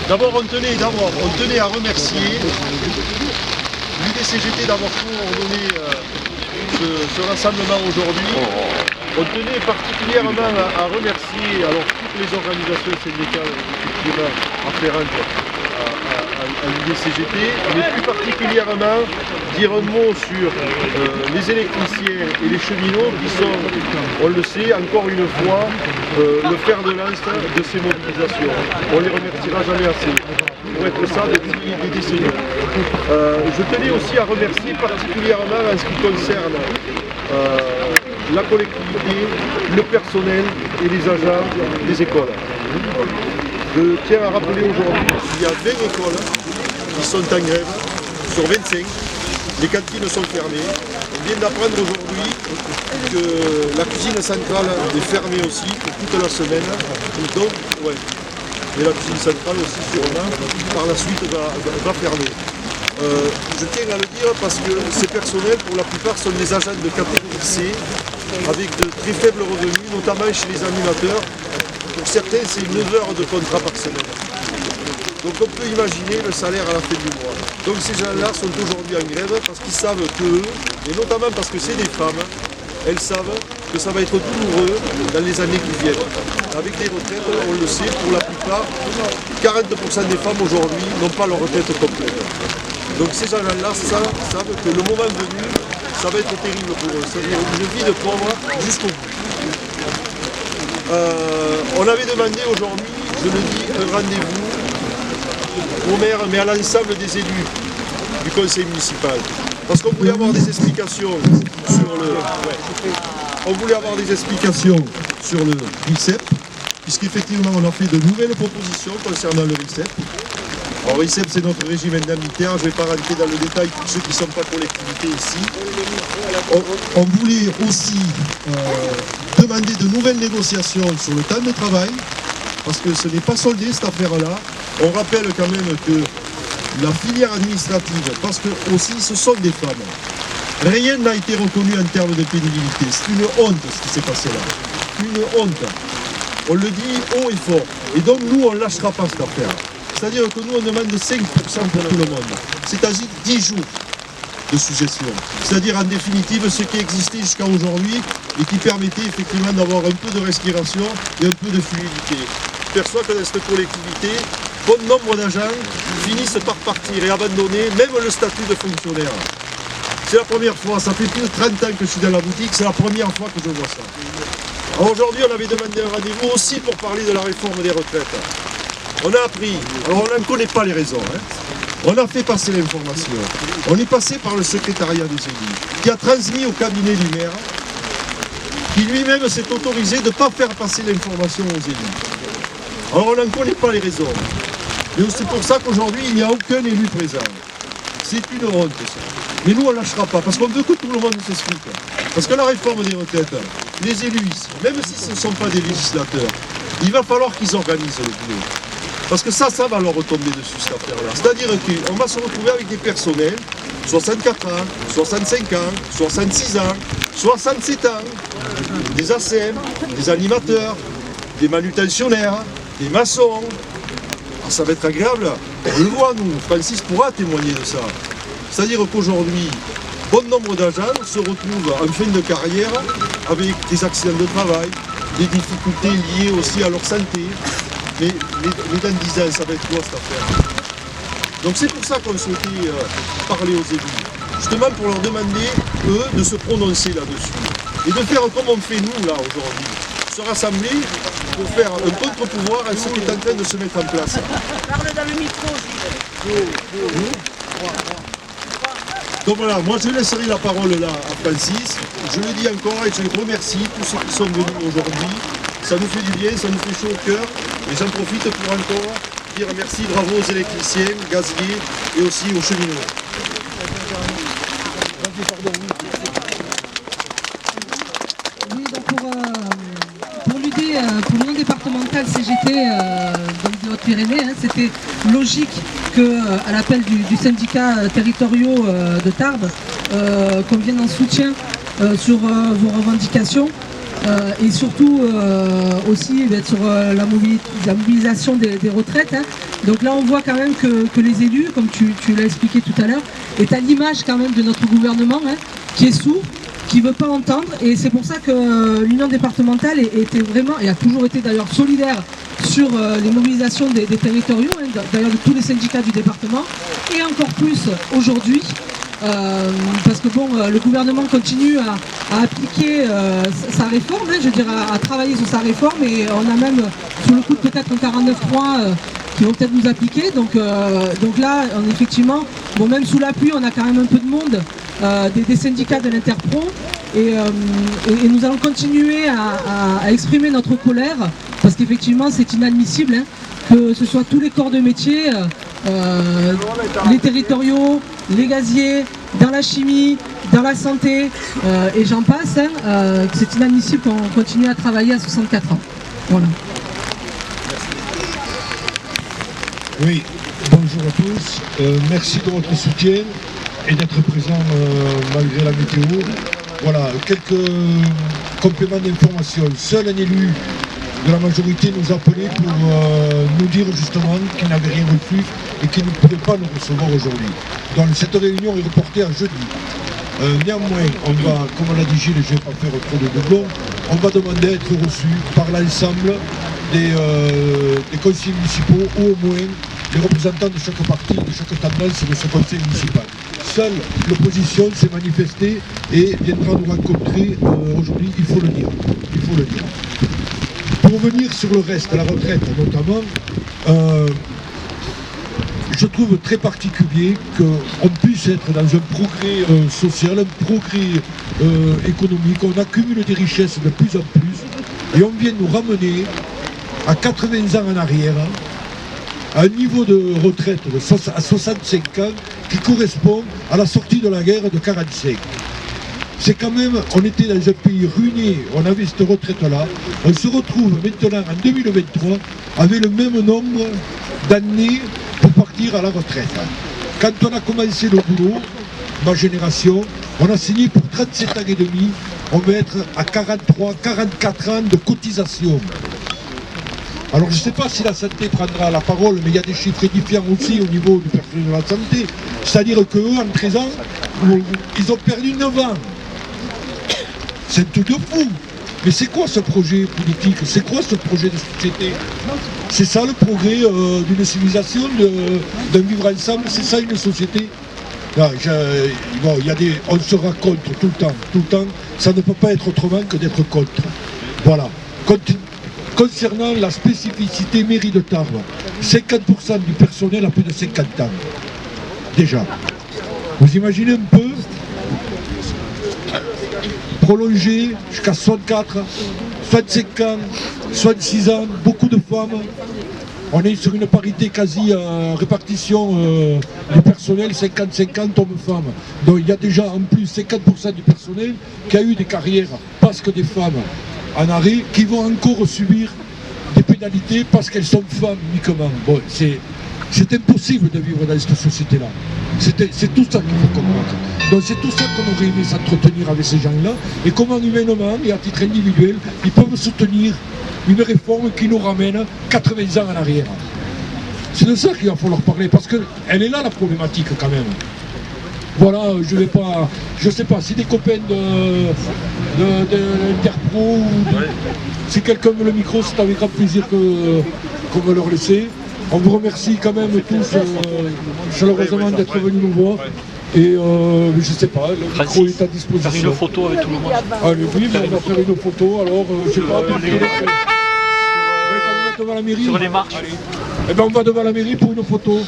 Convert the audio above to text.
D'abord, on tenait à remercier l'UDCGT d'avoir coordonné ce rassemblement aujourd'hui. On tenait particulièrement à remercier toutes les organisations syndicales effectivement afférentes à l'UDCGT, mais plus particulièrement dire un mot sur les électriciens et les cheminots qui sont, on le sait, encore une fois, le fer de lance de ces mobilisations. On les remerciera jamais assez. Pour être ça depuis des décennies. Je tenais aussi à remercier particulièrement en ce qui concerne la collectivité, le personnel et les agents des écoles. Je tiens à rappeler aujourd'hui qu'il y a 20 écoles qui sont en grève sur 25. Les cantines sont fermées. On vient d'apprendre aujourd'hui que la cuisine centrale est fermée aussi pour toute la semaine. Donc, ouais. Mais la cuisine centrale aussi, sûrement, par la suite va fermer. Je tiens à le dire parce que ces personnels, pour la plupart, sont des agents de catégorie C, avec de très faibles revenus, notamment chez les animateurs. Pour certains, c'est 9 heures de contrat par semaine. Donc on peut imaginer le salaire à la fin du mois. Donc ces gens-là sont aujourd'hui en grève parce qu'ils savent qu'eux, et notamment parce que c'est des femmes, elles savent que ça va être douloureux dans les années qui viennent. Avec les retraites, on le sait, pour la plupart, 40% des femmes aujourd'hui n'ont pas leur retraite complète. Donc ces gens-là savent que le moment venu, ça va être terrible pour eux. C'est-à-dire une vie de pauvre jusqu'au bout. On avait demandé aujourd'hui, je le dis, un rendez-vous au maire, mais à l'ensemble des élus du conseil municipal. Parce qu'on voulait avoir des explications sur le... On voulait avoir des explications sur le RICEP, puisqu'effectivement on a fait de nouvelles propositions concernant le RICEP. Alors RICEP, c'est notre régime indemnitaire, je ne vais pas rentrer dans le détail pour ceux qui ne sont pas collectivités ici. On voulait aussi demander de nouvelles négociations sur le temps de travail, parce que ce n'est pas soldé cette affaire-là. On rappelle quand même que la filière administrative, parce que aussi ce sont des femmes, rien n'a été reconnu en termes de pénibilité. C'est une honte ce qui s'est passé là. Une honte. On le dit haut et fort. Et donc nous, on ne lâchera pas cette affaire. C'est-à-dire que nous, on demande 5% pour tout le monde. C'est-à-dire 10 jours de suggestion. C'est-à-dire en définitive ce qui existait jusqu'à aujourd'hui et qui permettait effectivement d'avoir un peu de respiration et un peu de fluidité. Je perçois que dans cette collectivité, bon nombre d'agents finissent par partir et abandonner même le statut de fonctionnaire. C'est la première fois, ça fait plus de 30 ans que je suis dans la boutique, c'est la première fois que je vois ça. Alors aujourd'hui, on avait demandé un rendez-vous aussi pour parler de la réforme des retraites. On a appris, alors on n'en connaît pas les raisons, on a fait passer l'information. On est passé par le secrétariat des élus, qui a transmis au cabinet du maire, qui lui-même s'est autorisé de ne pas faire passer l'information aux élus. Alors on n'en connaît pas les raisons. Mais c'est pour ça qu'aujourd'hui, il n'y a aucun élu présent. C'est une honte, ça. Mais nous, on ne lâchera pas, parce qu'on veut que tout le monde s'explique. Parce que la réforme des retraites, les élus, même si ce ne sont pas des législateurs, il va falloir qu'ils organisent le boulot. Parce que ça va leur retomber dessus, cette affaire-là. C'est-à-dire qu'on va se retrouver avec des personnels, 64 ans, 65 ans, 66 ans, 67 ans, des ACM, des animateurs, des manutentionnaires, des maçons. Alors ça va être agréable. On le voit, nous. Francis pourra témoigner de ça. C'est-à-dire qu'aujourd'hui, bon nombre d'agents se retrouvent en fin de carrière avec des accidents de travail, des difficultés liées aussi à leur santé. Mais dans 10 ans, ça va être quoi cette affaire? Donc c'est pour ça qu'on souhaitait parler aux élus. Justement pour leur demander, eux, de se prononcer là-dessus. Et de faire comme on fait nous, là, aujourd'hui. Se rassembler pour faire un contre-pouvoir à ce qui est en train de se mettre en place. Parle dans le micro, Donc voilà, moi je laisserai la parole là à Francis. Je le dis encore et je les remercie, tous ceux qui sont venus aujourd'hui. Ça nous fait du bien, ça nous fait chaud au cœur. Et j'en profite pour encore dire merci, bravo aux électriciens, gaziers et aussi aux cheminots. Oui, donc pour l'UD, pour l'Union départementale CGT donc des Hautes-Pyrénées, c'était logique qu'à l'appel du syndicat territoriaux de Tarbes, qu'on vienne en soutien sur vos revendications. et surtout aussi sur la mobilisation des retraites. Hein. Donc là on voit quand même que les élus, comme tu l'as expliqué tout à l'heure, est à l'image quand même de notre gouvernement, hein, qui est sourd, qui ne veut pas entendre, et c'est pour ça que l'Union départementale était vraiment, et a toujours été d'ailleurs solidaire sur les mobilisations des territoriaux, hein, d'ailleurs de tous les syndicats du département, et encore plus aujourd'hui, parce que bon, le gouvernement continue à appliquer sa réforme, hein, je veux dire, à travailler sur sa réforme, et on a même sous le coup de peut-être un 49.3 qui vont peut-être nous appliquer, donc là, effectivement, bon, même sous la pluie, on a quand même un peu de monde, des syndicats de l'Interpro, et nous allons continuer à exprimer notre colère, parce qu'effectivement c'est inadmissible, hein, que ce soit tous les corps de métier, les territoriaux, les gaziers, dans la chimie, dans la santé, et j'en passe, hein, c'est inadmissible qu'on continue à travailler à 64 ans. Voilà. Oui, bonjour à tous, merci de votre soutien et d'être présent malgré la météo. Voilà, quelques compléments d'information. Seul un élu de la majorité nous appelait pour nous dire justement qu'il n'avait rien reçu et qu'il ne pouvait pas nous recevoir aujourd'hui. Donc cette réunion est reportée à jeudi. Néanmoins, on va, comme on l'a dit Gilles, je ne vais pas faire trop de doublons, on va demander à être reçu par l'ensemble des conseillers municipaux, ou au moins les représentants de chaque parti, de chaque tendance de ce conseil municipal. Seule l'opposition s'est manifestée et viendra nous rencontrer aujourd'hui, il faut le dire. Il faut le dire. Pour revenir sur le reste, la retraite notamment, je trouve très particulier qu'on puisse être dans un progrès social, un progrès économique, on accumule des richesses de plus en plus, et on vient nous ramener à 80 ans en arrière, à un niveau de retraite à 65 ans qui correspond à la sortie de la guerre de 1945. C'est quand même, on était dans un pays ruiné, on avait cette retraite-là, on se retrouve maintenant en 2023 avec le même nombre d'années pour partir à la retraite. Quand on a commencé le boulot, ma génération, on a signé pour 37 ans et demi, on va être à 43, 44 ans de cotisation. Alors je ne sais pas si la santé prendra la parole, mais il y a des chiffres édifiants aussi au niveau du personnel de la santé. C'est-à-dire qu'eux, en 13 ans, ils ont perdu 9 ans. C'est un truc de fou. Mais c'est quoi ce projet politique? C'est quoi ce projet de société? C'est ça le progrès d'une civilisation, d'un vivre ensemble? C'est ça une société? Là, bon, on sera contre tout le temps. Ça ne peut pas être autrement que d'être contre. Voilà. Concernant la spécificité mairie de Tarbes, 50% du personnel a plus de 50 ans. Déjà. Vous imaginez un peu prolonger jusqu'à 64, 65 ans, 66 ans, beaucoup de femmes. On est sur une parité quasi répartition du personnel, 50-50 hommes-femmes. Donc il y a déjà en plus 50% du personnel qui a eu des carrières parce que des femmes en arrêt, qui vont encore subir des pénalités parce qu'elles sont femmes uniquement. Bon, c'est impossible de vivre dans cette société-là. C'est tout ça qu'il faut combattre. Donc c'est tout ça qu'on aurait aimé s'entretenir avec ces gens-là, et comment humainement et à titre individuel, ils peuvent soutenir une réforme qui nous ramène 80 ans en arrière. C'est de ça qu'il va falloir parler, parce qu'elle est là la problématique quand même. Voilà, je sais pas, si des copains de l'Interpro, si quelqu'un veut le micro, c'est avec grand plaisir qu'on va leur laisser. On vous remercie quand même tous chaleureusement d'être venus nous voir. Et je sais pas, le micro est à disposition. Faire une photo avec tout le monde. Allez, oui, on va faire une photo, alors je sais pas. Devant la mairie. Sur les marches. Eh ben on va devant la mairie pour une photo.